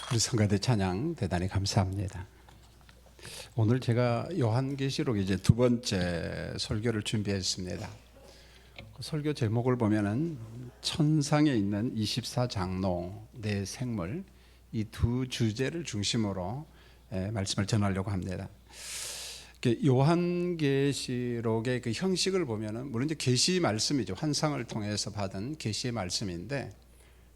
우리 성가대 찬양 대단히 감사합니다. 오늘 제가 요한계시록 이제 두 번째 설교를 준비했습니다. 그 설교 제목을 보면은 천상에 있는 24장로 네 생물, 이 두 주제를 중심으로 말씀을 전하려고 합니다. 요한계시록의 그 형식을 보면은 물론 이제 계시 말씀이죠. 환상을 통해서 받은 계시의 말씀인데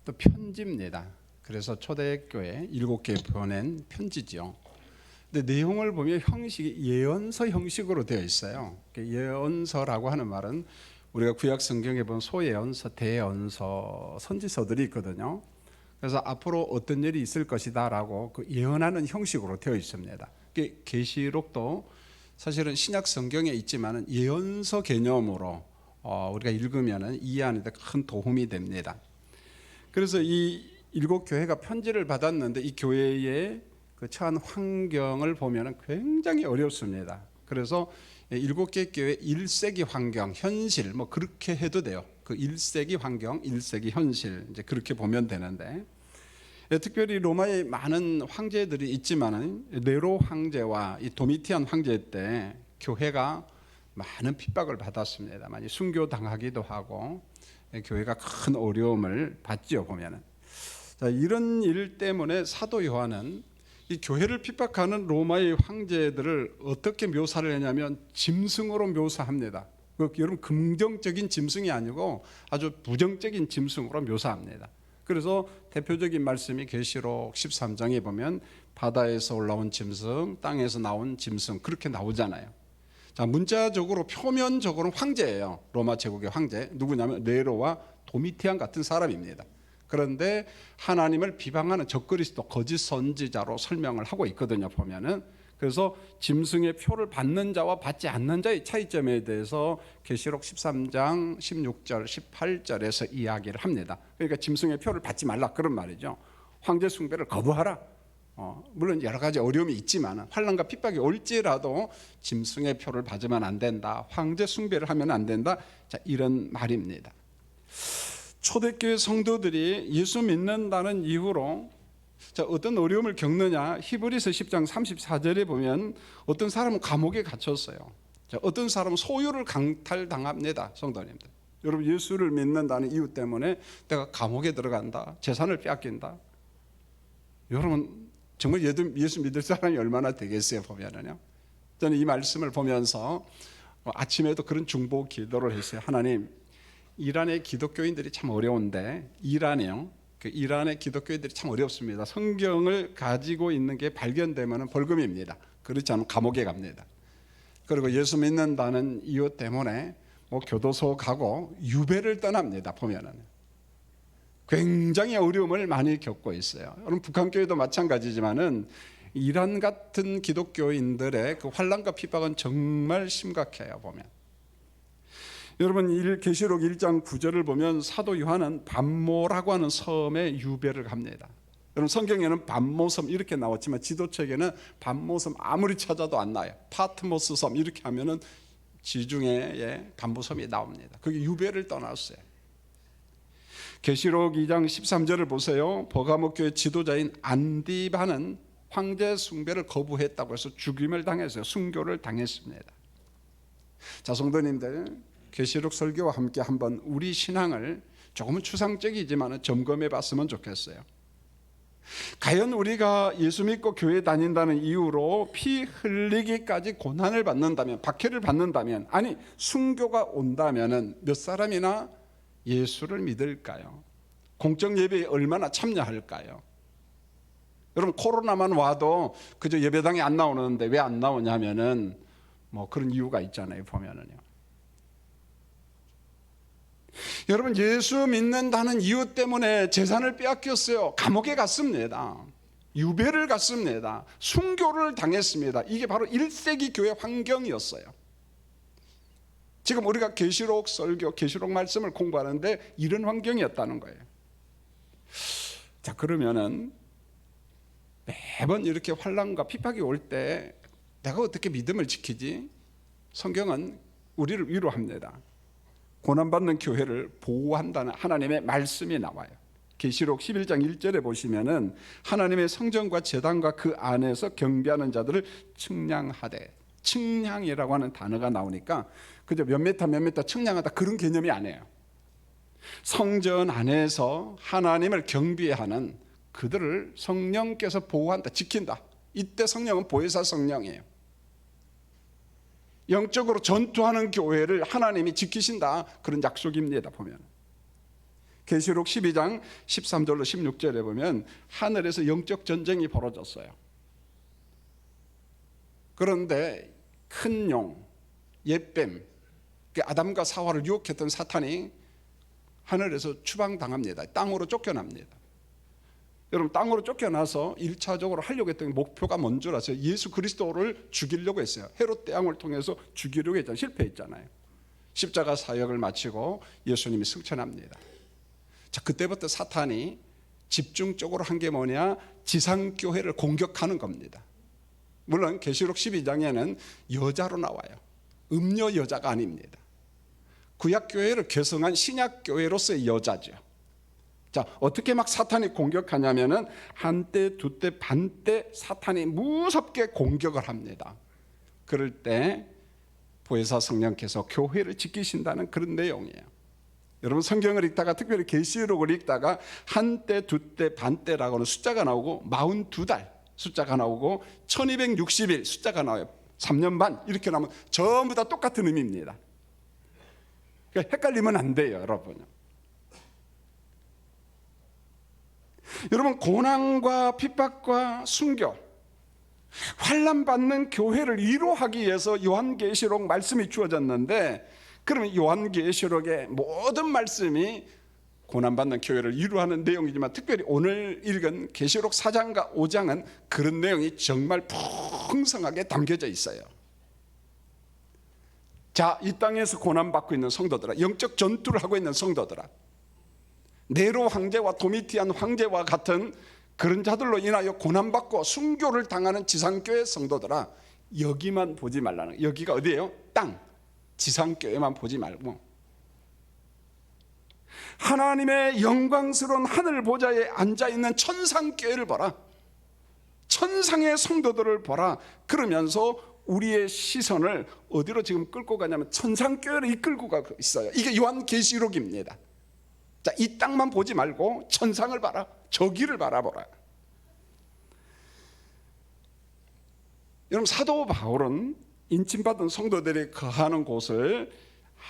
또 편지입니다. 그래서 초대교회 7개 보낸 편지죠. 근데 내용을 보면 형식이 예언서 형식으로 되어 있어요. 예언서라고 하는 말은 우리가 구약 성경에 보면 소예언서, 대언서, 선지서들이 있거든요. 그래서 앞으로 어떤 일이 있을 것이다라고 그 예언하는 형식으로 되어 있습니다. 계시록도 사실은 신약 성경에 있지만은 예언서 개념으로 우리가 읽으면은 이해하는 데 큰 도움이 됩니다. 그래서 이 7교회가 편지를 받았는데 이 교회의 그 처한 환경을 보면 굉장히 어렵습니다. 그래서 7개 교회 1세기 환경, 현실 뭐 그렇게 해도 돼요. 그 1세기 환경, 1세기 현실 이제 그렇게 보면 되는데 특별히 로마에 많은 황제들이 있지만은 네로 황제와 이 도미티안 황제 때 교회가 많은 핍박을 받았습니다. 많이 순교당하기도 하고 교회가 큰 어려움을 받지요 보면은. 자, 이런 일 때문에 사도 요한은 이 교회를 핍박하는 로마의 황제들을 어떻게 묘사를 했냐면 짐승으로 묘사합니다. 여러분 긍정적인 짐승이 아니고 아주 부정적인 짐승으로 묘사합니다. 그래서 대표적인 말씀이 계시록 13장에 보면 바다에서 올라온 짐승, 땅에서 나온 짐승 그렇게 나오잖아요. 자, 문자적으로 표면적으로는 황제예요. 로마 제국의 황제. 누구냐면 네로와 도미티안 같은 사람입니다. 그런데 하나님을 비방하는 적그리스도 거짓 선지자로 설명을 하고 있거든요 보면은. 그래서 짐승의 표를 받는 자와 받지 않는 자의 차이점에 대해서 계시록 13장 16절 18절에서 이야기를 합니다. 그러니까 짐승의 표를 받지 말라 그런 말이죠. 황제 숭배를 거부하라. 물론 여러 가지 어려움이 있지만 환난과 핍박이 올지라도 짐승의 표를 받으면 안 된다. 황제 숭배를 하면 안 된다. 자, 이런 말입니다. 초대교회 성도들이 예수 믿는다는 이유로 자, 어떤 어려움을 겪느냐. 히브리서 10장 34절에 보면 어떤 사람은 감옥에 갇혔어요. 자, 어떤 사람은 소유를 강탈당합니다. 성도님들, 여러분 예수를 믿는다는 이유 때문에 내가 감옥에 들어간다, 재산을 빼앗긴다. 여러분 정말 예수 믿을 사람이 얼마나 되겠어요 보면은요. 저는 이 말씀을 보면서 아침에도 그런 중보 기도를 했어요. 하나님, 이란의 기독교인들이 참 어려운데 이란의 기독교인들이 참 어렵습니다. 성경을 가지고 있는 게 발견되면 벌금입니다. 그렇지 않으면 감옥에 갑니다. 그리고 예수 믿는다는 이유 때문에 교도소 가고 유배를 떠납니다. 보면은 굉장히 어려움을 많이 겪고 있어요. 여러분 북한 교회도 마찬가지지만은 이란 같은 기독교인들의 그 환난과 핍박은 정말 심각해요 보면. 여러분 계시록 1장 9절을 보면 사도 요한은 반모라고 하는 섬에 유배를 갑니다. 여러분 성경에는 반모섬 이렇게 나왔지만 지도책에는 반모섬 아무리 찾아도 안 나요. 파트모스 섬 이렇게 하면은 지중해에 반모섬이 나옵니다. 거기 유배를 떠났어요. 계시록 2장 13절을 보세요. 버가모 교회 지도자인 안디바는 황제 숭배를 거부했다고 해서 죽임을 당했어요. 순교를 당했습니다. 자, 성도님들, 계시록 설교와 함께 한번 우리 신앙을 조금은 추상적이지만 점검해 봤으면 좋겠어요. 과연 우리가 예수 믿고 교회 다닌다는 이유로 피 흘리기까지 고난을 받는다면, 박해를 받는다면, 아니 순교가 온다면 몇 사람이나 예수를 믿을까요? 공적 예배에 얼마나 참여할까요? 여러분 코로나만 와도 그저 예배당에 안 나오는데 왜 안 나오냐면은 그런 이유가 있잖아요 보면은요. 여러분 예수 믿는다는 이유 때문에 재산을 빼앗겼어요. 감옥에 갔습니다. 유배를 갔습니다. 순교를 당했습니다. 이게 바로 1세기 교회 환경이었어요. 지금 우리가 계시록 설교, 계시록 말씀을 공부하는데 이런 환경이었다는 거예요. 자, 그러면은 매번 이렇게 환난과 핍박이 올 때 내가 어떻게 믿음을 지키지? 성경은 우리를 위로합니다. 고난받는 교회를 보호한다는 하나님의 말씀이 나와요. 계시록 11장 1절에 보시면은 하나님의 성전과 제단과 그 안에서 경배하는 자들을 측량하되, 측량이라고 하는 단어가 나오니까 그저 몇 미터 측량하다 그런 개념이 아니에요. 성전 안에서 하나님을 경배하는 그들을 성령께서 보호한다, 지킨다. 이때 성령은 보혜사 성령이에요. 영적으로 전투하는 교회를 하나님이 지키신다, 그런 약속입니다. 보면 계시록 12장 13절로 16절에 보면 하늘에서 영적 전쟁이 벌어졌어요. 그런데 큰 용, 옛뱀, 아담과 사화를 유혹했던 사탄이 하늘에서 추방당합니다. 땅으로 쫓겨납니다. 여러분, 땅으로 쫓겨나서 1차적으로 하려고 했던 목표가 뭔지라서 예수 그리스도를 죽이려고 했어요. 헤롯 대왕을 통해서 죽이려고 했잖아요. 실패했잖아요. 십자가 사역을 마치고 예수님이 승천합니다. 자, 그때부터 사탄이 집중적으로 한 게 뭐냐? 지상교회를 공격하는 겁니다. 물론 계시록 12장에는 여자로 나와요. 음녀 여자가 아닙니다. 구약교회를 개성한 신약교회로서의 여자죠. 자, 어떻게 막 사탄이 공격하냐면은 한때, 두때, 반때 사탄이 무섭게 공격을 합니다. 그럴 때 보혜사 성령께서 교회를 지키신다는 그런 내용이에요. 여러분, 성경을 읽다가 특별히 계시록을 읽다가 한때, 두때, 반때라고는 숫자가 나오고 42달 숫자가 나오고 1260일 숫자가 나와요. 3년 반 이렇게 나오면 전부 다 똑같은 의미입니다. 그러니까 헷갈리면 안 돼요, 여러분. 여러분, 고난과 핍박과 순교, 환난받는 교회를 위로하기 위해서 요한계시록 말씀이 주어졌는데, 그러면 요한계시록의 모든 말씀이 고난받는 교회를 위로하는 내용이지만 특별히 오늘 읽은 계시록 4장과 5장은 그런 내용이 정말 풍성하게 담겨져 있어요. 자, 이 땅에서 고난받고 있는 성도들아, 영적 전투를 하고 있는 성도들아, 네로 황제와 도미티안 황제와 같은 그런 자들로 인하여 고난받고 순교를 당하는 지상교회 성도들아, 여기만 보지 말라는, 여기가 어디예요? 땅, 지상교회만 보지 말고 하나님의 영광스러운 하늘 보좌에 앉아있는 천상교회를 보라, 천상의 성도들을 보라. 그러면서 우리의 시선을 어디로 지금 끌고 가냐면 천상교회를 이끌고 가고 있어요. 이게 요한계시록입니다. 자, 이 땅만 보지 말고 천상을 봐라, 저기를 바라보라. 여러분, 사도 바울은 인침받은 성도들이 거하는 곳을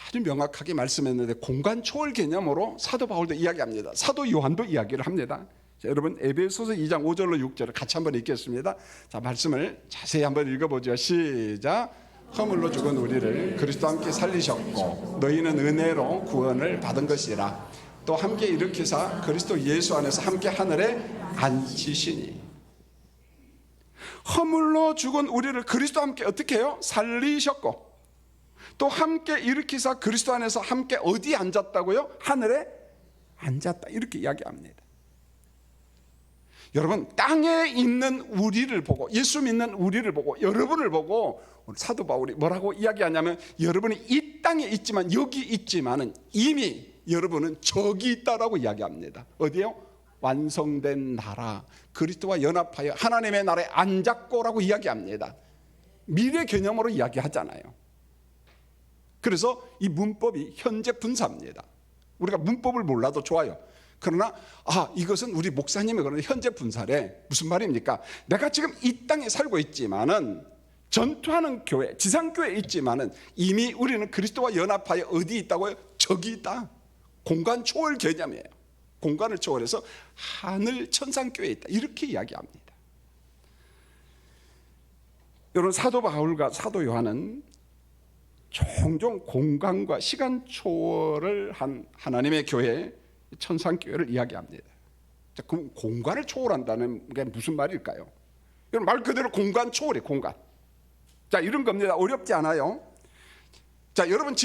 아주 명확하게 말씀했는데 공간 초월 개념으로 사도 바울도 이야기합니다. 사도 요한도 이야기를 합니다. 자, 여러분, 에베소서 2장 5절로 6절을 같이 한번 읽겠습니다. 자, 말씀을 자세히 한번 읽어보죠. 시작. 허물로 죽은 우리를 그리스도와 함께 살리셨고 너희는 은혜로 구원을 받은 것이라. 또 함께 일으키사 그리스도 예수 안에서 함께 하늘에 앉히시니. 허물로 죽은 우리를 그리스도와 함께 어떻게 해요? 살리셨고 또 함께 일으키사 그리스도 안에서 함께 어디에 앉았다고요? 하늘에 앉았다, 이렇게 이야기합니다. 여러분, 땅에 있는 우리를 보고, 예수 믿는 우리를 보고, 여러분을 보고 사도 바울이 뭐라고 이야기하냐면, 여러분이 이 땅에 있지만, 여기 있지만은 이미 여러분은 저기 있다라고 이야기합니다. 어디요? 완성된 나라, 그리스도와 연합하여 하나님의 나라에 앉았고라고 이야기합니다. 미래 개념으로 이야기하잖아요. 그래서 이 문법이 현재 분사입니다. 우리가 문법을 몰라도 좋아요. 그러나 이것은 우리 목사님의 그런 현재 분사래. 무슨 말입니까? 내가 지금 이 땅에 살고 있지만은, 전투하는 교회, 지상교회에 있지만은 이미 우리는 그리스도와 연합하여 어디 있다고요? 저기 있다. 공간 초월 개념이에요. 공간을 초월해서 하늘 천상교회에 있다, 이렇게 이야기합니다. 여러분, 사도 바울과 사도 요한은 종종 공간과 시간 초월을 한 하나님의 교회, 천상교회를 이야기합니다. 자, 그럼 공간을 초월한다는 게 무슨 말일까요? 여러분, 말 그대로 공간 초월이에요. 공간. 자, 이런 겁니다. 어렵지 않아요. 자, 여러분,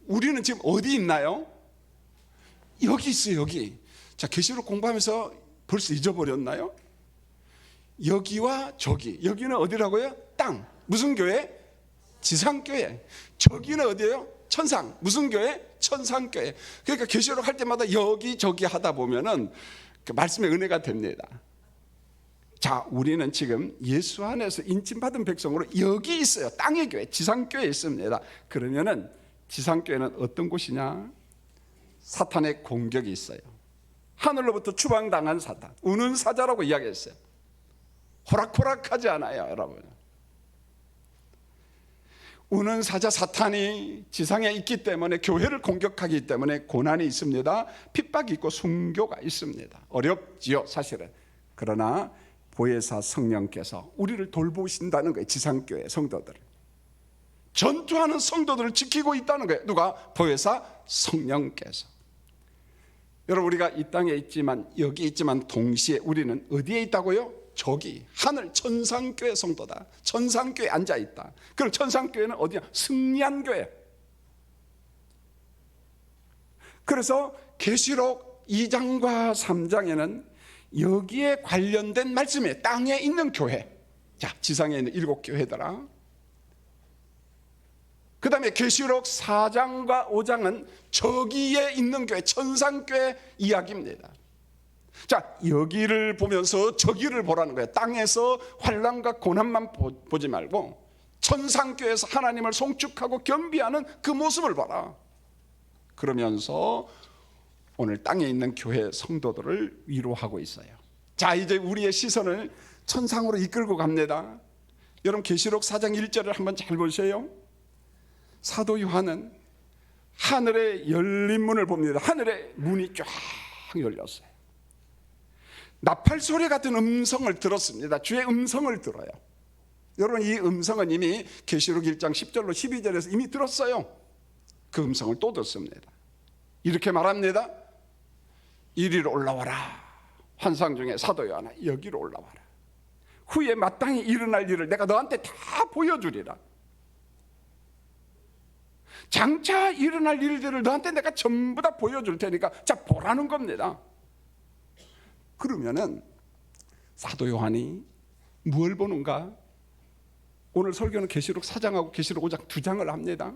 우리는 지금 어디 있나요? 여기 있어요. 여기. 자, 계시록 공부하면서 벌써 잊어버렸나요? 여기와 저기. 여기는 어디라고요? 땅. 무슨 교회? 지상교회. 저기는 어디예요? 천상. 무슨 교회? 천상교회. 그러니까 계시록 할 때마다 여기저기 하다 보면은 그 말씀의 은혜가 됩니다. 자, 우리는 지금 예수 안에서 인침받은 백성으로 여기 있어요. 땅의 교회, 지상교회에 있습니다. 그러면은 지상교회는 어떤 곳이냐? 사탄의 공격이 있어요. 하늘로부터 추방당한 사탄, 우는 사자라고 이야기했어요. 호락호락하지 않아요, 여러분. 우는 사자 사탄이 지상에 있기 때문에, 교회를 공격하기 때문에 고난이 있습니다. 핍박이 있고 순교가 있습니다. 어렵지요, 사실은. 그러나 보혜사 성령께서 우리를 돌보신다는 거예요. 지상교회 성도들을, 전투하는 성도들을 지키고 있다는 거예요. 누가? 보혜사 성령께서. 여러분, 우리가 이 땅에 있지만, 여기 있지만 동시에 우리는 어디에 있다고요? 저기 하늘 천상교회 성도다. 천상교회에 앉아있다. 그럼 천상교회는 어디야? 승리한 교회. 그래서 계시록 2장과 3장에는 여기에 관련된 말씀이에요. 땅에 있는 교회. 자, 지상에 있는 7교회더라. 그 다음에 계시록 4장과 5장은 저기에 있는 교회, 천상교회 이야기입니다. 자, 여기를 보면서 저기를 보라는 거예요. 땅에서 환난과 고난만 보지 말고 천상교회에서 하나님을 송축하고 겸비하는 그 모습을 봐라. 그러면서 오늘 땅에 있는 교회 성도들을 위로하고 있어요. 자, 이제 우리의 시선을 천상으로 이끌고 갑니다. 여러분, 계시록 4장 1절을 한번 잘 보세요. 사도 요한은 하늘의 열린 문을 봅니다. 하늘의 문이 쫙 열렸어요. 나팔 소리 같은 음성을 들었습니다. 주의 음성을 들어요. 여러분, 이 음성은 이미 계시록 1장 10절로 12절에서 이미 들었어요. 그 음성을 또 듣습니다. 이렇게 말합니다. 이리로 올라와라. 환상 중에 사도 요한아, 여기로 올라와라. 후에 마땅히 일어날 일을 내가 너한테 다 보여주리라. 장차 일어날 일들을 너한테 내가 전부 다 보여줄 테니까 자, 보라는 겁니다. 그러면은 사도 요한이 뭘 보는가? 오늘 설교는 계시록 4장하고 계시록 5장 2장을 합니다.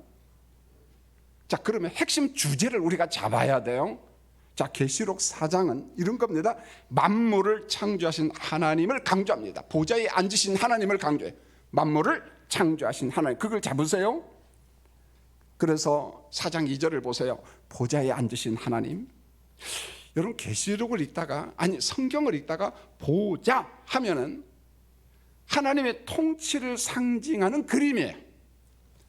자, 그러면 핵심 주제를 우리가 잡아야 돼요. 자, 계시록 4장은 이런 겁니다. 만물을 창조하신 하나님을 강조합니다. 보좌에 앉으신 하나님을 강조해요. 만물을 창조하신 하나님, 그걸 잡으세요. 그래서 4장 2절을 보세요. 보좌에 앉으신 하나님. 여러분, 계시록을 읽다가, 아니 성경을 읽다가 보좌 하면은 하나님의 통치를 상징하는 그림이에요.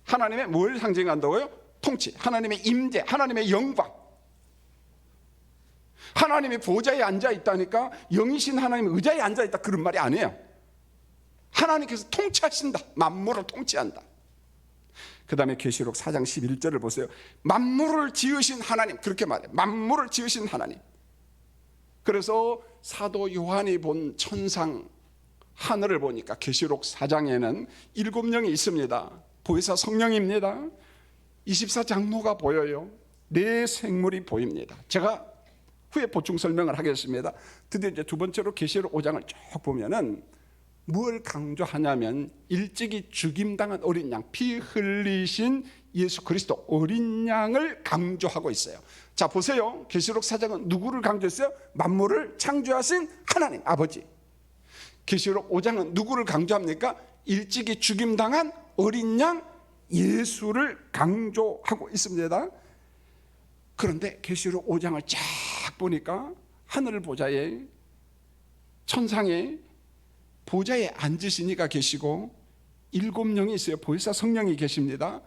하나님의 뭘 상징한다고요? 통치, 하나님의 임재, 하나님의 영광. 하나님이 보좌에 앉아 있다니까 영이신 하나님 의자에 앉아 있다, 그런 말이 아니에요. 하나님께서 통치하신다. 만물을 통치한다. 그 다음에 계시록 4장 11절을 보세요. 만물을 지으신 하나님, 그렇게 말해요. 만물을 지으신 하나님. 그래서 사도 요한이 본 천상 하늘을 보니까 계시록 4장에는 7명이 있습니다. 보혜사 성령입니다. 24장로가 보여요. 4생물이 보입니다. 제가 후에 보충 설명을 하겠습니다. 드디어 이제 두 번째로 계시록 5장을 쭉 보면은 뭘 강조하냐면 일찍이 죽임당한 어린 양, 피 흘리신 예수 그리스도 어린 양을 강조하고 있어요. 자, 보세요. 계시록 4장은 누구를 강조했어요? 만물을 창조하신 하나님 아버지. 계시록 5장은 누구를 강조합니까? 일찍이 죽임당한 어린 양 예수를 강조하고 있습니다. 그런데 계시록 5장을 쫙 보니까 하늘 보좌에, 천상에 보좌에 앉으신 이가 계시고 7명이 있어요. 보혜사 성령이 계십니다.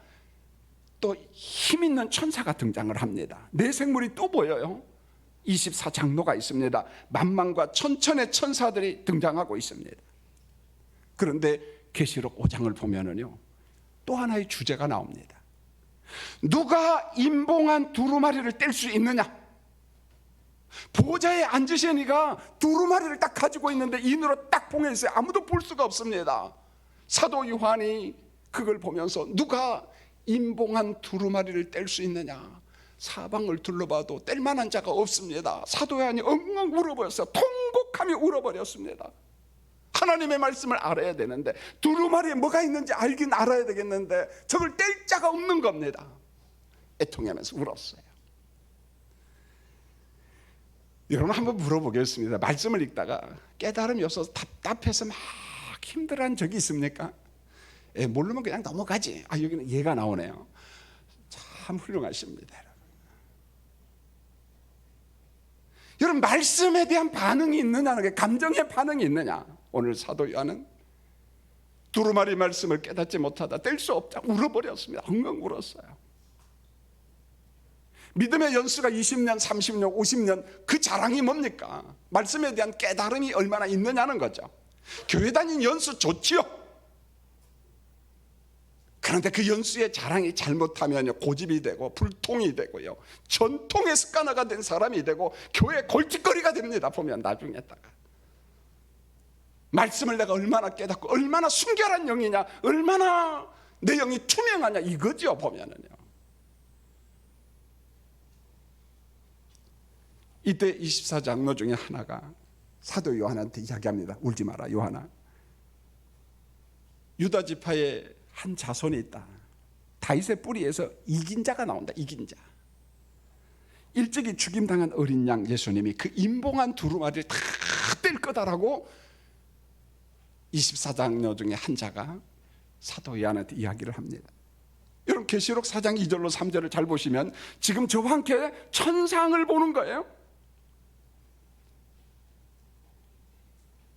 또 힘있는 천사가 등장을 합니다. 4생물이 또 보여요. 24장로가 있습니다. 만만과 천천의 천사들이 등장하고 있습니다. 그런데 계시록 5장을 보면은요, 또 하나의 주제가 나옵니다. 누가 임봉한 두루마리를 뗄 수 있느냐? 보좌에 앉으신 이가 두루마리를 딱 가지고 있는데 인으로 딱 봉해 있어요. 아무도 볼 수가 없습니다. 사도 요한이 그걸 보면서 누가 임봉한 두루마리를 뗄 수 있느냐? 사방을 둘러봐도 뗄 만한 자가 없습니다. 사도 요한이 엉엉 울어버렸어요. 통곡하며 울어버렸습니다. 하나님의 말씀을 알아야 되는데, 두루마리에 뭐가 있는지 알긴 알아야 되겠는데 저걸 뗄 자가 없는 겁니다. 애통하면서 울었어요. 여러분 한번 물어보겠습니다. 말씀을 읽다가 깨달음이 없어서 답답해서 막 힘들어한 적이 있습니까? 모르면 그냥 넘어가지. 여기는 얘가 나오네요. 참 훌륭하십니다. 여러분 말씀에 대한 반응이 있느냐는 게, 감정의 반응이 있느냐. 오늘 사도 요한은 두루마리 말씀을 깨닫지 못하다 뗄 수 없다 울어버렸습니다. 엉엉 울었어요. 믿음의 연수가 20년, 30년, 50년, 그 자랑이 뭡니까? 말씀에 대한 깨달음이 얼마나 있느냐는 거죠. 교회 다닌 연수 좋지요. 그런데 그 연수의 자랑이 잘못하면 고집이 되고 불통이 되고요, 전통의 습관화가 된 사람이 되고 교회 골칫거리가 됩니다. 보면 나중에다가 말씀을 내가 얼마나 깨닫고 얼마나 순결한 영이냐, 얼마나 내 영이 투명하냐, 이거죠. 보면은요. 이때 24장로 중에 하나가 사도 요한한테 이야기합니다. 울지 마라 요한아, 유다 지파에 한 자손이 있다. 다윗의 뿌리에서 이긴 자가 나온다. 이긴 자. 일찍이 죽임당한 어린 양 예수님이 그 임봉한 두루마리를 다 뗄 거다라고 24장로 중에 한 자가 사도 요한한테 이야기를 합니다. 여러분 계시록 4장 2절로 3절을 잘 보시면 지금 저와 함께 천상을 보는 거예요.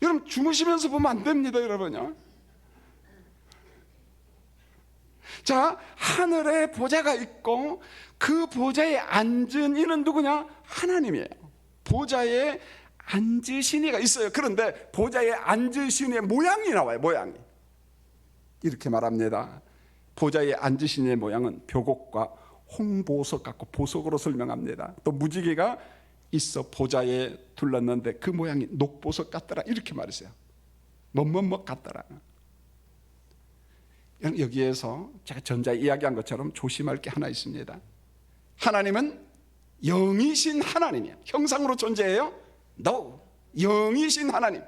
여러분 주무시면서 보면 안 됩니다. 여러분요. 자, 하늘에 보좌가 있고 그 보좌에 앉은 이는 누구냐? 하나님이에요. 보좌에 앉으신 이가 있어요. 그런데 보좌에 앉으신 이의 모양이 나와요. 모양이 이렇게 말합니다. 보좌에 앉으신 이의 모양은 벽옥과 홍보석 같고, 보석으로 설명합니다. 또 무지개가 있어 보좌에 둘렀는데 그 모양이 녹보석 같더라, 이렇게 말했어요. 뭐뭐뭐 같더라. 여기에서 제가 전자에 이야기한 것처럼 조심할 게 하나 있습니다. 하나님은 영이신 하나님이에요. 형상으로 존재해요? No. 영이신 하나님.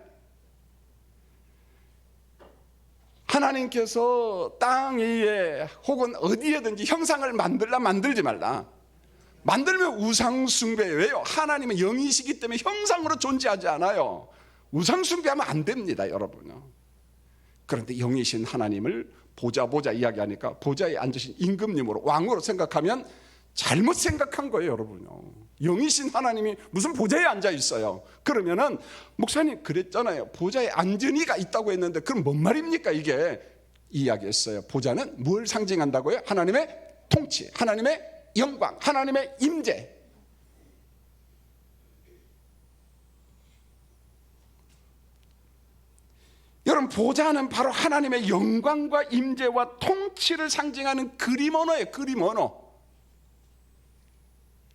하나님께서 땅 위에 혹은 어디에든지 형상을 만들라 만들지 말라. 만들면 우상 숭배예요. 왜요? 하나님은 영이시기 때문에 형상으로 존재하지 않아요. 우상 숭배하면 안 됩니다, 여러분. 그런데 영이신 하나님을 보좌 이야기하니까 보좌에 앉으신 임금님으로, 왕으로 생각하면 잘못 생각한 거예요, 여러분요. 영이신 하나님이 무슨 보좌에 앉아 있어요? 그러면은 목사님 그랬잖아요. 보좌에 앉은 이가 있다고 했는데 그럼 뭔 말입니까 이게? 이야기했어요. 보좌는 뭘 상징한다고요? 하나님의 통치, 하나님의 영광, 하나님의 임재. 여러분 보좌는 바로 하나님의 영광과 임재와 통치를 상징하는 그림 언어예요. 그림 언어.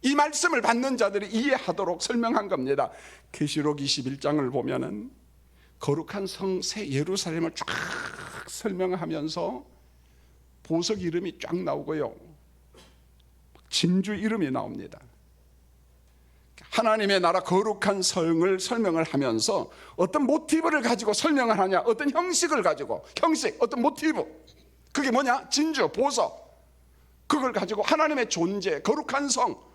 이 말씀을 받는 자들이 이해하도록 설명한 겁니다. 계시록 21장을 보면은 거룩한 성 새 예루살렘을 쫙 설명하면서 보석 이름이 쫙 나오고요, 진주 이름이 나옵니다. 하나님의 나라 거룩한 성을 설명을 하면서 어떤 모티브를 가지고 설명을 하냐, 어떤 형식을 가지고, 형식, 어떤 모티브, 그게 뭐냐? 진주, 보석, 그걸 가지고 하나님의 존재, 거룩한 성,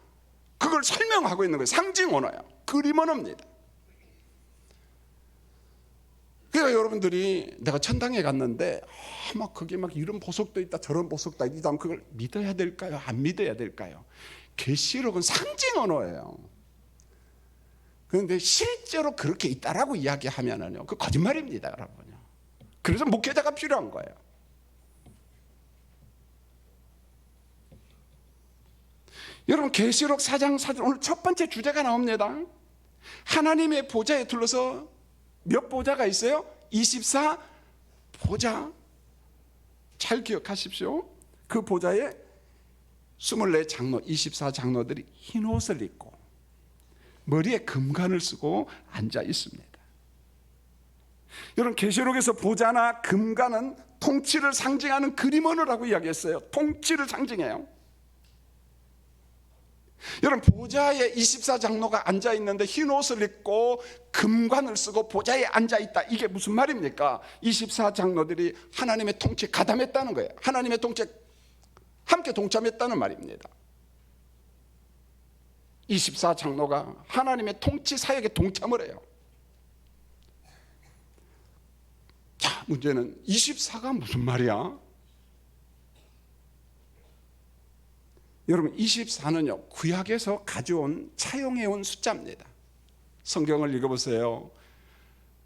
그걸 설명하고 있는 거예요. 상징 언어예요. 그림 언어입니다. 그러니까 여러분들이 내가 천당에 갔는데 막 거기 막 이런 보석도 있다, 저런 보석도 있다, 그걸 믿어야 될까요? 안 믿어야 될까요? 계시록은 상징 언어예요. 그런데 실제로 그렇게 있다라고 이야기하면은요, 그 거짓말입니다, 여러분요. 그래서 목회자가 필요한 거예요. 여러분 계시록 4장 4절 오늘 첫 번째 주제가 나옵니다. 하나님의 보좌에 둘러서 몇 보좌가 있어요? 24 보좌. 잘 기억하십시오. 그 보좌에 24장로, 24장로들이 흰 옷을 입고 머리에 금관을 쓰고 앉아 있습니다. 여러분 계시록에서 보좌나 금관은 통치를 상징하는 그림 언어라고 이야기했어요. 통치를 상징해요. 여러분 보좌에 24장로가 앉아 있는데 흰 옷을 입고 금관을 쓰고 보좌에 앉아 있다, 이게 무슨 말입니까? 24장로들이 하나님의 통치에 가담했다는 거예요. 하나님의 통치에 함께 동참했다는 말입니다. 24장로가 하나님의 통치 사역에 동참을 해요. 자, 문제는 24가 무슨 말이야? 여러분, 24는요 구약에서 가져온 차용해온 숫자입니다. 성경을 읽어보세요.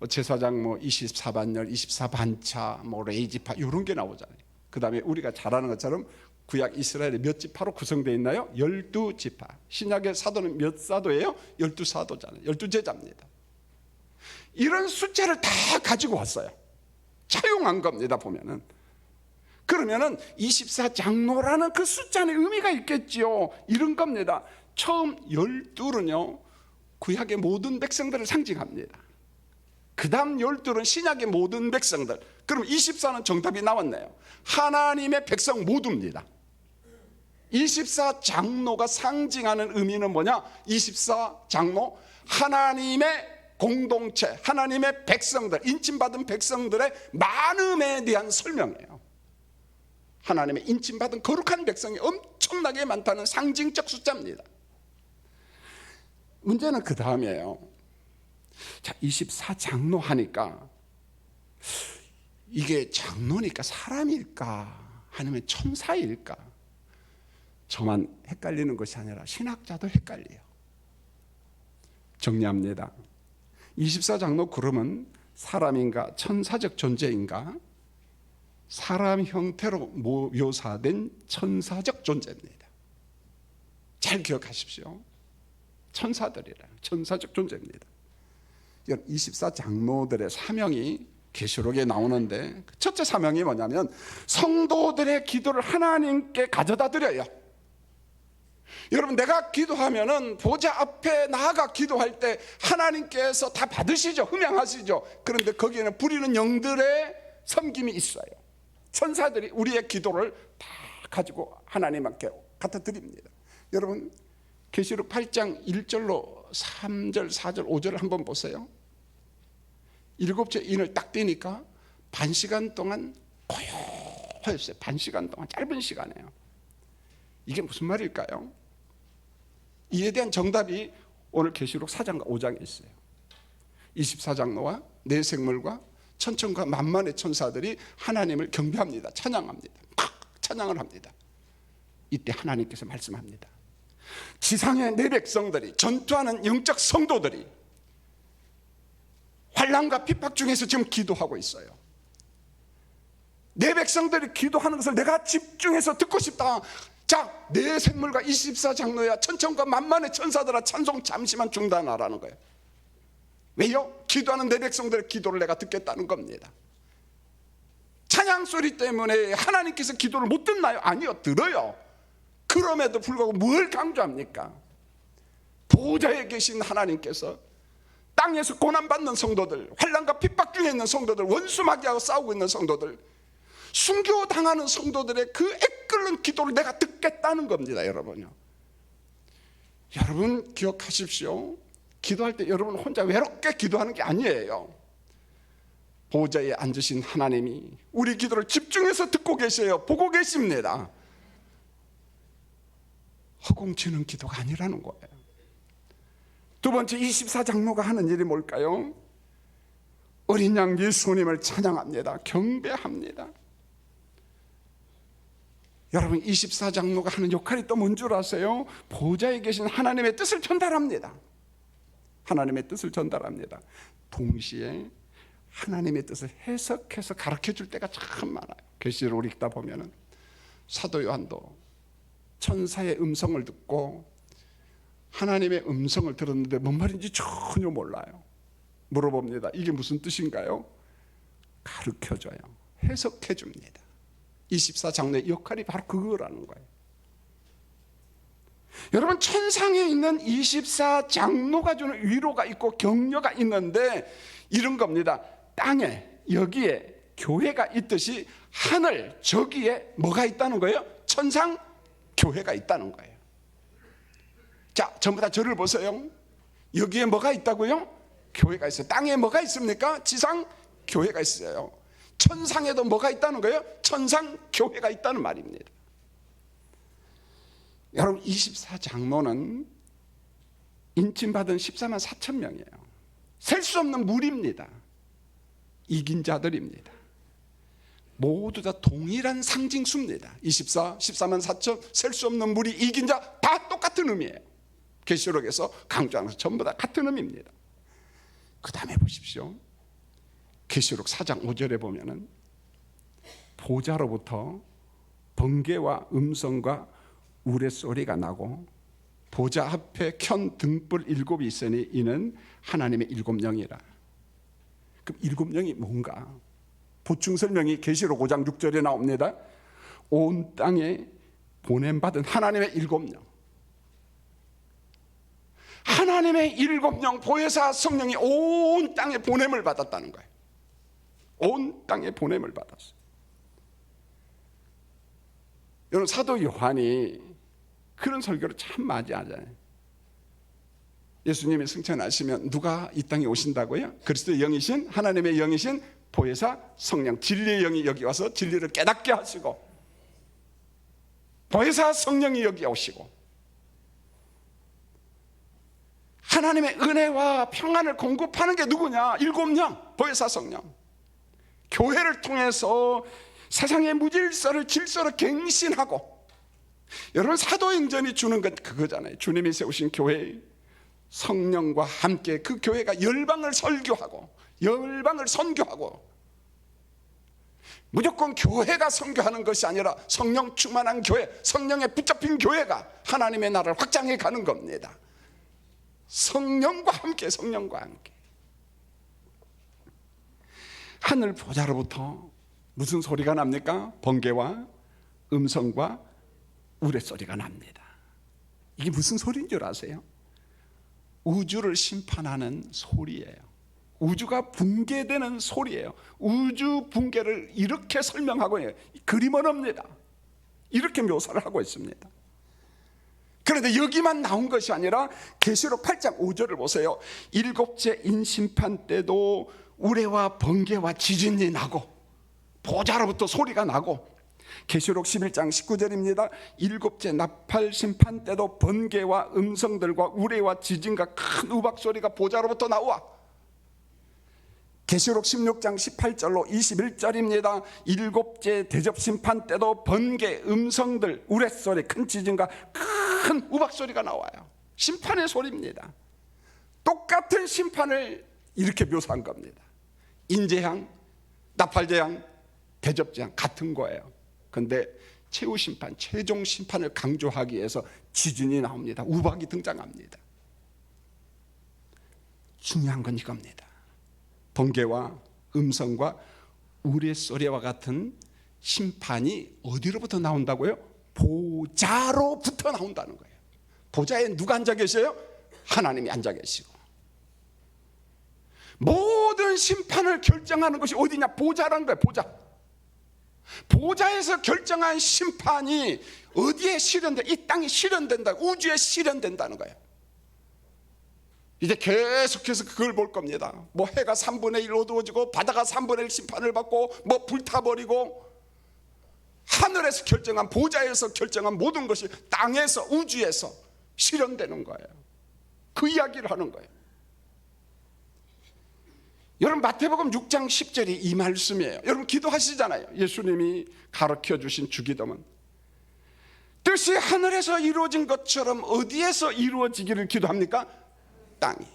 제사장 24반열, 24반차, 레이지파 이런 게 나오잖아요. 그 다음에 우리가 잘 아는 것처럼 구약 이스라엘이 몇 지파로 구성되어 있나요? 12지파. 신약의 사도는 몇 사도예요? 12사도잖아요. 12제자입니다. 이런 숫자를 다 가지고 왔어요. 차용한 겁니다. 보면은. 그러면은 24장로라는 그 숫자는 의미가 있겠지요. 이런 겁니다. 처음 12는요 구약의 모든 백성들을 상징합니다. 그 다음 12는 신약의 모든 백성들. 그럼 24는 정답이 나왔네요. 하나님의 백성 모두입니다. 24장로가 상징하는 의미는 뭐냐? 24장로 하나님의 공동체, 하나님의 백성들, 인침받은 백성들의 많음에 대한 설명이에요. 하나님의 인침받은 거룩한 백성이 엄청나게 많다는 상징적 숫자입니다. 문제는 그 다음이에요. 자, 24장로 하니까 이게 장로니까 사람일까 아니면 천사일까? 저만 헷갈리는 것이 아니라 신학자도 헷갈려요. 정리합니다. 24장로 그룹은 사람인가 천사적 존재인가? 사람 형태로 묘사된 천사적 존재입니다. 잘 기억하십시오. 천사들이라 천사적 존재입니다. 24장로들의 사명이 계시록에 나오는데 첫째 사명이 뭐냐면 성도들의 기도를 하나님께 가져다 드려요. 여러분, 내가 기도하면은 보좌 앞에 나아가 기도할 때 하나님께서 다 받으시죠. 흠양하시죠. 그런데 거기에는 부리는 영들의 섬김이 있어요. 천사들이 우리의 기도를 다 가지고 하나님께 갖다 드립니다. 여러분, 계시록 8장 1절로 3절, 4절, 5절을 한번 보세요. 7째 인을 딱 띄니까 반 시간 동안 고요했어요. 반 시간 동안, 짧은 시간이에요. 이게 무슨 말일까요? 이에 대한 정답이 오늘 계시록 4장과 5장에 있어요. 24장로와 네 생물과 천천과 만만의 천사들이 하나님을 경배합니다. 찬양합니다. 막 찬양을 합니다. 이때 하나님께서 말씀합니다. 지상의 내 백성들이, 전투하는 영적 성도들이 환난과 핍박 중에서 지금 기도하고 있어요. 내 백성들이 기도하는 것을 내가 집중해서 듣고 싶다. 자, 내 생물과 24장로야, 천천과 만만의 천사들아, 찬송 잠시만 중단하라는 거예요. 왜요? 기도하는 내 백성들의 기도를 내가 듣겠다는 겁니다. 찬양 소리 때문에 하나님께서 기도를 못 듣나요? 아니요, 들어요. 그럼에도 불구하고 뭘 강조합니까? 보좌에 계신 하나님께서 땅에서 고난받는 성도들, 환난과 핍박 중에 있는 성도들, 원수마귀하고 싸우고 있는 성도들, 순교당하는 성도들의 그 애끓는 기도를 내가 듣겠다는 겁니다. 여러분요. 여러분 기억하십시오. 기도할 때 여러분 혼자 외롭게 기도하는 게 아니에요. 보좌에 앉으신 하나님이 우리 기도를 집중해서 듣고 계세요. 보고 계십니다. 허공치는 기도가 아니라는 거예요. 두 번째, 24장로가 하는 일이 뭘까요? 어린 양 예수님을 찬양합니다. 경배합니다. 여러분, 24장로가 하는 역할이 또 뭔 줄 아세요? 보좌에 계신 하나님의 뜻을 전달합니다. 하나님의 뜻을 전달합니다. 동시에 하나님의 뜻을 해석해서 가르쳐 줄 때가 참 많아요. 계시록을 읽다 보면은 사도 요한도 천사의 음성을 듣고 하나님의 음성을 들었는데 뭔 말인지 전혀 몰라요. 물어봅니다. 이게 무슨 뜻인가요? 가르쳐줘요. 해석해 줍니다. 24장로의 역할이 바로 그거라는 거예요. 여러분, 천상에 있는 24장로가 주는 위로가 있고 격려가 있는데 이런 겁니다. 땅에 여기에 교회가 있듯이 하늘 저기에 뭐가 있다는 거예요? 천상 교회가 있다는 거예요. 자, 전부 다 저를 보세요. 여기에 뭐가 있다고요? 교회가 있어요. 땅에 뭐가 있습니까? 지상 교회가 있어요. 천상에도 뭐가 있다는 거예요? 천상 교회가 있다는 말입니다. 여러분, 24장로는 인침받은 14만 4천 명이에요. 셀 수 없는 무리입니다. 이긴 자들입니다. 모두 다 동일한 상징수입니다. 14만 4천 셀 수 없는 무리 이긴 자 다 똑같은 의미예요. 계시록에서 강조하는 것 전부 다 같은 의미입니다. 그 다음에 보십시오. 계시록 4장 5절에 보면은 보좌로부터 번개와 음성과 우레소리가 나고 보좌 앞에 켠 등불 7이 있으니 이는 하나님의 7영이라. 그럼 7영이 뭔가? 보충 설명이 계시록 5장 6절에 나옵니다. 온 땅에 보냄받은 하나님의 7영. 하나님의 7영 보혜사 성령이 온 땅에 보냄을 받았다는 거예요. 온 땅에 보냄을 받았어요. 여러분 사도 요한이 그런 설교를 참 맞이하잖아요. 예수님이 승천하시면 누가 이 땅에 오신다고요? 그리스도의 영이신 하나님의 영이신 보혜사 성령 진리의 영이 여기 와서 진리를 깨닫게 하시고 보혜사 성령이 여기 오시고 하나님의 은혜와 평안을 공급하는 게 누구냐? 7영 보혜사 성령. 교회를 통해서 세상의 무질서를 질서로 갱신하고, 여러분 사도행전이 주는 건 그거잖아요. 주님이 세우신 교회 성령과 함께 그 교회가 열방을 설교하고 열방을 선교하고, 무조건 교회가 선교하는 것이 아니라 성령 충만한 교회, 성령에 붙잡힌 교회가 하나님의 나라를 확장해 가는 겁니다. 성령과 함께, 성령과 함께. 하늘 보좌로부터 무슨 소리가 납니까? 번개와 음성과 우레소리가 납니다. 이게 무슨 소리인 줄 아세요? 우주를 심판하는 소리예요. 우주가 붕괴되는 소리예요. 우주 붕괴를 이렇게 설명하고 해요. 그림은 없습니다. 이렇게 묘사를 하고 있습니다. 그런데 여기만 나온 것이 아니라 계시록 8장 5절을 보세요. 7째 인심판 때도 우레와 번개와 지진이 나고 보좌로부터 소리가 나고, 계시록 11장 19절입니다. 7째 나팔 심판 때도 번개와 음성들과 우레와 지진과 큰 우박 소리가 보좌로부터 나와. 계시록 16장 18절로 21절입니다. 7째 대접 심판 때도 번개, 음성들, 우레소리, 큰 지진과 큰 우박 소리가 나와요. 심판의 소리입니다. 똑같은 심판을 이렇게 묘사한 겁니다. 인재양, 나팔재양, 대접재양 같은 거예요. 그런데 최후 심판, 최종 심판을 강조하기 위해서 지진이 나옵니다. 우박이 등장합니다. 중요한 건 이겁니다. 번개와 음성과 우레소리와 같은 심판이 어디로부터 나온다고요? 보좌로부터 나온다는 거예요. 보좌에 누가 앉아 계세요? 하나님이 앉아 계시고, 모든 심판을 결정하는 것이 어디냐? 보좌라는 거예요. 보좌. 보좌에서 결정한 심판이 어디에 실현돼? 이 땅에 실현된다. 우주에 실현된다는 거예요. 이제 계속해서 그걸 볼 겁니다. 뭐 해가 3분의 1 어두워지고 바다가 3분의 1 심판을 받고 뭐 불타버리고, 하늘에서 결정한, 보좌에서 결정한 모든 것이 땅에서, 우주에서 실현되는 거예요. 그 이야기를 하는 거예요. 여러분 마태복음 6장 10절이 이 말씀이에요. 여러분 기도하시잖아요. 예수님이 가르쳐 주신 주기도문, 뜻이 하늘에서 이루어진 것처럼 어디에서 이루어지기를 기도합니까? 땅이.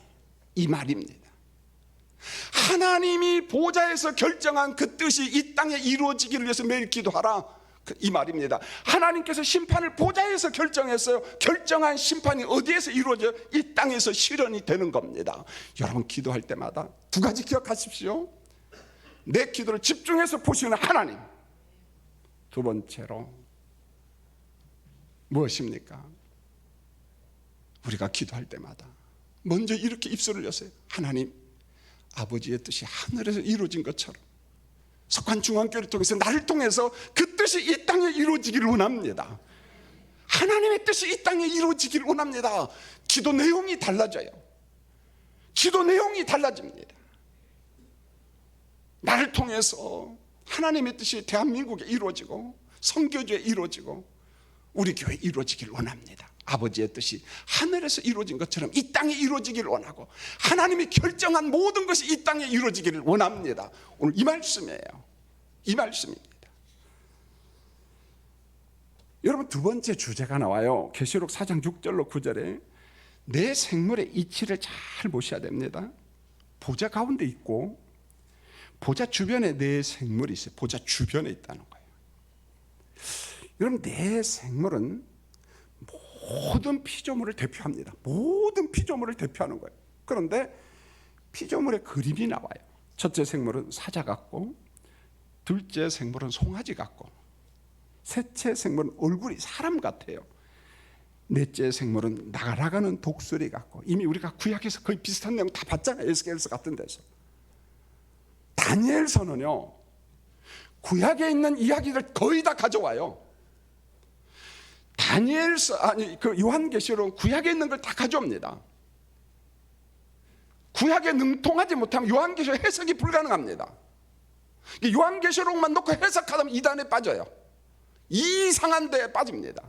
이 말입니다. 하나님이 보좌에서 결정한 그 뜻이 이 땅에 이루어지기를 위해서 매일 기도하라, 이 말입니다. 하나님께서 심판을 보좌에서 결정했어요. 결정한 심판이 어디에서 이루어져요? 이 땅에서 실현이 되는 겁니다. 여러분 기도할 때마다 두 가지 기억하십시오. 내 기도를 집중해서 보시는 하나님, 두 번째로 무엇입니까? 우리가 기도할 때마다 먼저 이렇게 입술을 여세요. 하나님, 아버지의 뜻이 하늘에서 이루어진 것처럼 석환중앙교회를 통해서 나를 통해서 그 뜻이 이 땅에 이루어지기를 원합니다. 하나님의 뜻이 이 땅에 이루어지기를 원합니다. 기도 내용이 달라져요. 기도 내용이 달라집니다. 나를 통해서 하나님의 뜻이 대한민국에 이루어지고 선교주에 이루어지고 우리 교회에 이루어지기를 원합니다. 아버지의 뜻이 하늘에서 이루어진 것처럼 이 땅에 이루어지기를 원하고 하나님이 결정한 모든 것이 이 땅에 이루어지기를 원합니다. 오늘 이 말씀이에요. 이 말씀입니다. 여러분, 두 번째 주제가 나와요. 계시록 4장 6절로 9절에 내 생물의 이치를 잘 보셔야 됩니다. 보좌 가운데 있고 보좌 주변에 내 생물이 있어요. 보좌 주변에 있다는 거예요. 여러분, 내 생물은 모든 피조물을 대표합니다. 모든 피조물을 대표하는 거예요. 그런데 피조물의 그림이 나와요. 첫째 생물은 사자 같고, 둘째 생물은 송아지 같고, 셋째 생물은 얼굴이 사람 같아요. 넷째 생물은 날아가는 독수리 같고, 이미 우리가 구약에서 거의 비슷한 내용 다 봤잖아요. 에스겔서 같은 데서. 다니엘서는요, 구약에 있는 이야기를 거의 다 가져와요. 다니엘서, 그 요한계시록은 구약에 있는 걸 다 가져옵니다. 구약에 능통하지 못하면 요한계시록 해석이 불가능합니다. 요한계시록만 놓고 해석하면 이단에 빠져요. 이상한 데에 빠집니다.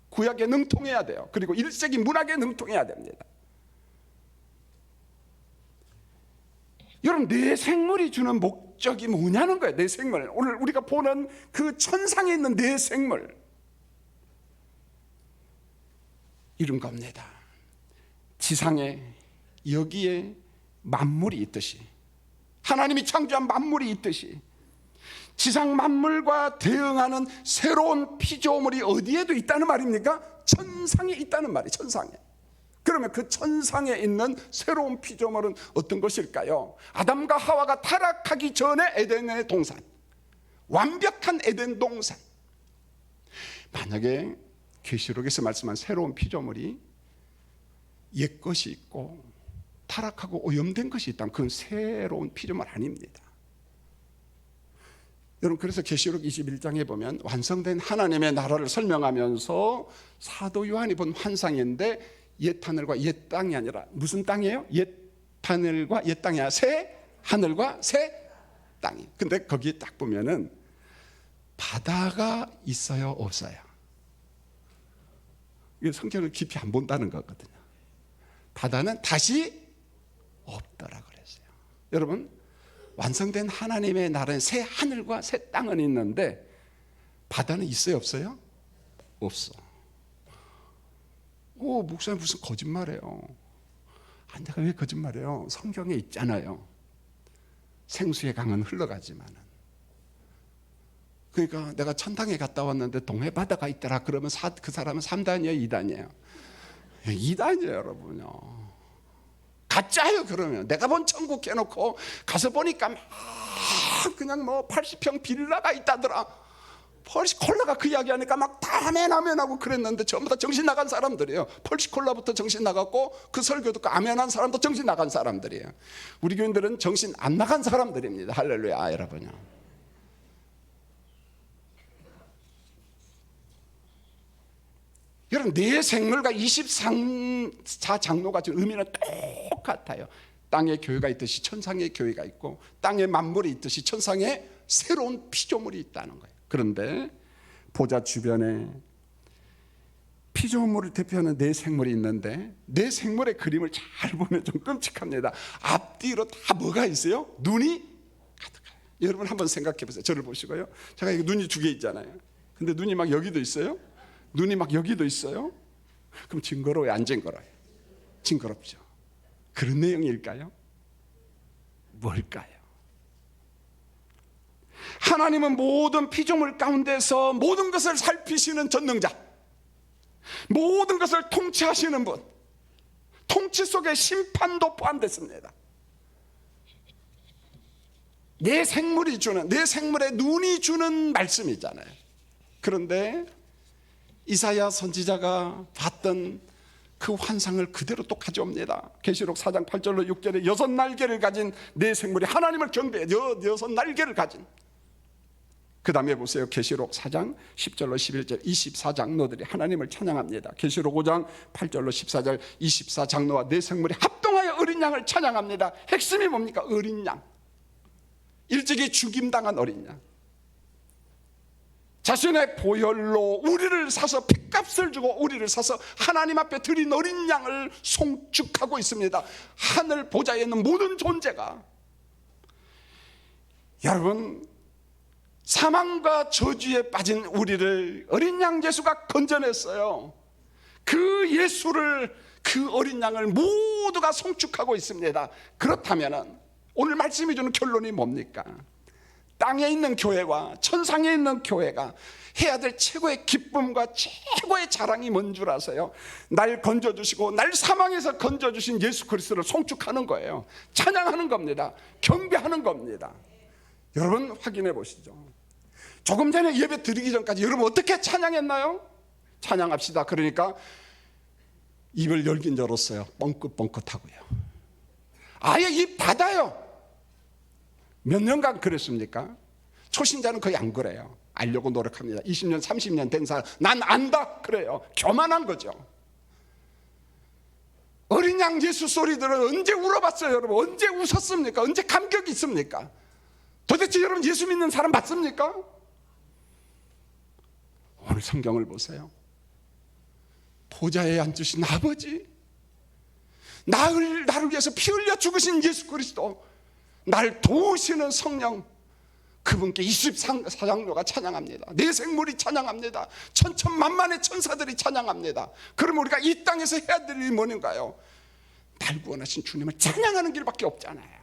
구약에 능통해야 돼요. 그리고 1세기 문학에 능통해야 됩니다. 여러분, 내 생물이 주는 목적이 뭐냐는 거예요. 내 생물, 오늘 우리가 보는 그 천상에 있는 내 생물, 이런 겁니다. 지상에 여기에 만물이 있듯이, 하나님이 창조한 만물이 있듯이 지상 만물과 대응하는 새로운 피조물이 어디에도 있다는 말입니까? 천상에 있다는 말이에요. 천상에. 그러면 그 천상에 있는 새로운 피조물은 어떤 것일까요? 아담과 하와가 타락하기 전에 에덴의 동산, 완벽한 에덴 동산. 만약에 계시록에서 말씀한 새로운 피조물이 옛것이 있고 타락하고 오염된 것이 있다면 그건 새로운 피조물 아닙니다. 여러분, 그래서 계시록 21장에 보면 완성된 하나님의 나라를 설명하면서 사도 요한이 본 환상인데, 옛 하늘과 옛 땅이 아니라 무슨 땅이에요? 옛 하늘과 옛 땅이 아니라 새 하늘과 새 땅이. 근데 거기에 딱 보면은 바다가 있어요, 없어요? 이게 성경을 깊이 안 본다는 거거든요. 바다는 다시 없더라 그랬어요. 여러분, 완성된 하나님의 나라는 새 하늘과 새 땅은 있는데 바다는 있어요, 없어요? 없어. 오, 목사님 무슨 거짓말해요. 내가 왜 거짓말해요? 성경에 있잖아요. 생수의 강은 흘러가지만은. 그러니까 내가 천당에 갔다 왔는데 동해 바다가 있더라 그러면 그 사람은 3단이에요, 2단이에요? 2단이에요, 여러분요. 가짜예요. 그러면 내가 본 천국 해놓고 가서 보니까 막 그냥 뭐 80평 빌라가 있다더라. 펄시콜라가 그 이야기하니까 막 다 아멘하고 그랬는데 전부 다 정신 나간 사람들이에요. 펄시콜라부터 정신 나갔고 그 설교 듣고 아멘한 사람도 정신 나간 사람들이에요. 우리 교인들은 정신 안 나간 사람들입니다. 할렐루야, 여러분요. 여러분, 내 생물과 24장로가 지금 의미는 똑같아요. 땅에 교회가 있듯이 천상에 교회가 있고, 땅에 만물이 있듯이 천상에 새로운 피조물이 있다는 거예요. 그런데 보좌 주변에 피조물을 대표하는 내 생물이 있는데, 내 생물의 그림을 잘 보면 좀 끔찍합니다. 앞뒤로 다 뭐가 있어요? 눈이 가득해요. 여러분 한번 생각해 보세요. 저를 보시고요. 제가 여기 눈이 2개 있잖아요. 근데 눈이 막 여기도 있어요. 눈이 막 여기도 있어요. 그럼 징그러워요, 안 징그러워요? 징그럽죠. 그런 내용일까요? 뭘까요? 하나님은 모든 피조물 가운데서 모든 것을 살피시는 전능자, 모든 것을 통치하시는 분, 통치 속에 심판도 포함됐습니다. 내 생물이 주는, 내 생물의 눈이 주는 말씀이잖아요. 그런데 이사야 선지자가 봤던 그 환상을 그대로 또 가져옵니다. 계시록 4장 8절로 6절에 6날개를 가진 내 생물이 하나님을 경배해. 6날개를 가진. 그 다음에 보세요. 계시록 4장 10절로 11절 24장로들이 하나님을 찬양합니다. 계시록 5장 8절로 14절 24장로와 내 생물이 합동하여 어린 양을 찬양합니다. 핵심이 뭡니까? 어린 양. 일찍이 죽임당한 어린 양. 자신의 보혈로 우리를 사서 핏값을 주고 우리를 사서 하나님 앞에 드린 어린 양을 송축하고 있습니다. 하늘 보좌에 있는 모든 존재가. 여러분, 사망과 저주에 빠진 우리를 어린 양 예수가 건져냈어요. 그 예수를, 그 어린 양을 모두가 송축하고 있습니다. 그렇다면 오늘 말씀이 주는 결론이 뭡니까? 땅에 있는 교회와 천상에 있는 교회가 해야 될 최고의 기쁨과 최고의 자랑이 뭔 줄 아세요? 날 건져주시고 날 사망에서 건져주신 예수 그리스도를 송축하는 거예요. 찬양하는 겁니다. 경배하는 겁니다. 여러분 확인해 보시죠. 조금 전에 예배 드리기 전까지 여러분 어떻게 찬양했나요? 찬양합시다. 그러니까 입을 열긴 열었어요. 뻥긋뻥긋하고요. 아예 입 닫아요. 몇 년간 그랬습니까? 초신자는 거의 안 그래요. 알려고 노력합니다. 20년 30년 된 사람 난 안다 그래요. 교만한 거죠. 어린 양 예수 소리들은 언제 울어봤어요? 여러분 언제 웃었습니까? 언제 감격이 있습니까? 도대체 여러분 예수 믿는 사람 맞습니까? 오늘 성경을 보세요. 보좌에 앉으신 아버지, 나를 위해서 피 흘려 죽으신 예수 그리스도, 날 도우시는 성령, 그분께 24장로가 찬양합니다. 내 생물이 찬양합니다. 천천만만의 천사들이 찬양합니다. 그럼 우리가 이 땅에서 해야 될 일이 뭐는가요? 날 구원하신 주님을 찬양하는 길밖에 없잖아요.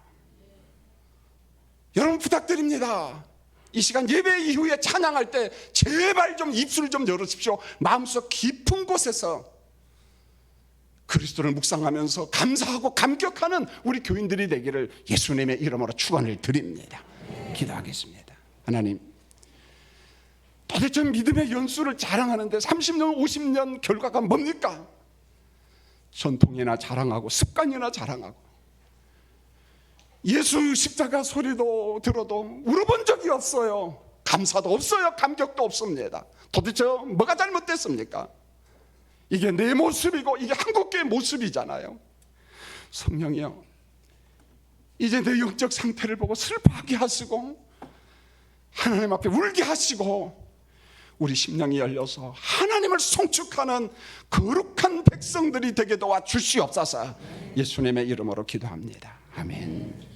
여러분 부탁드립니다. 이 시간 예배 이후에 찬양할 때 제발 좀 입술 좀 열으십시오. 마음속 깊은 곳에서 그리스도를 묵상하면서 감사하고 감격하는 우리 교인들이 되기를 예수님의 이름으로 축원을 드립니다. 기도하겠습니다. 하나님, 도대체 믿음의 연수를 자랑하는데 30년 50년 결과가 뭡니까? 전통이나 자랑하고 습관이나 자랑하고 예수 십자가 소리도 들어도 울어본 적이 없어요. 감사도 없어요. 감격도 없습니다. 도대체 뭐가 잘못됐습니까? 이게 내 모습이고 이게 한국교회 모습이잖아요. 성령이여, 이제 내 영적 상태를 보고 슬퍼하게 하시고 하나님 앞에 울게 하시고 우리 심령이 열려서 하나님을 송축하는 거룩한 백성들이 되게 도와 주시옵소서. 예수님의 이름으로 기도합니다. 아멘.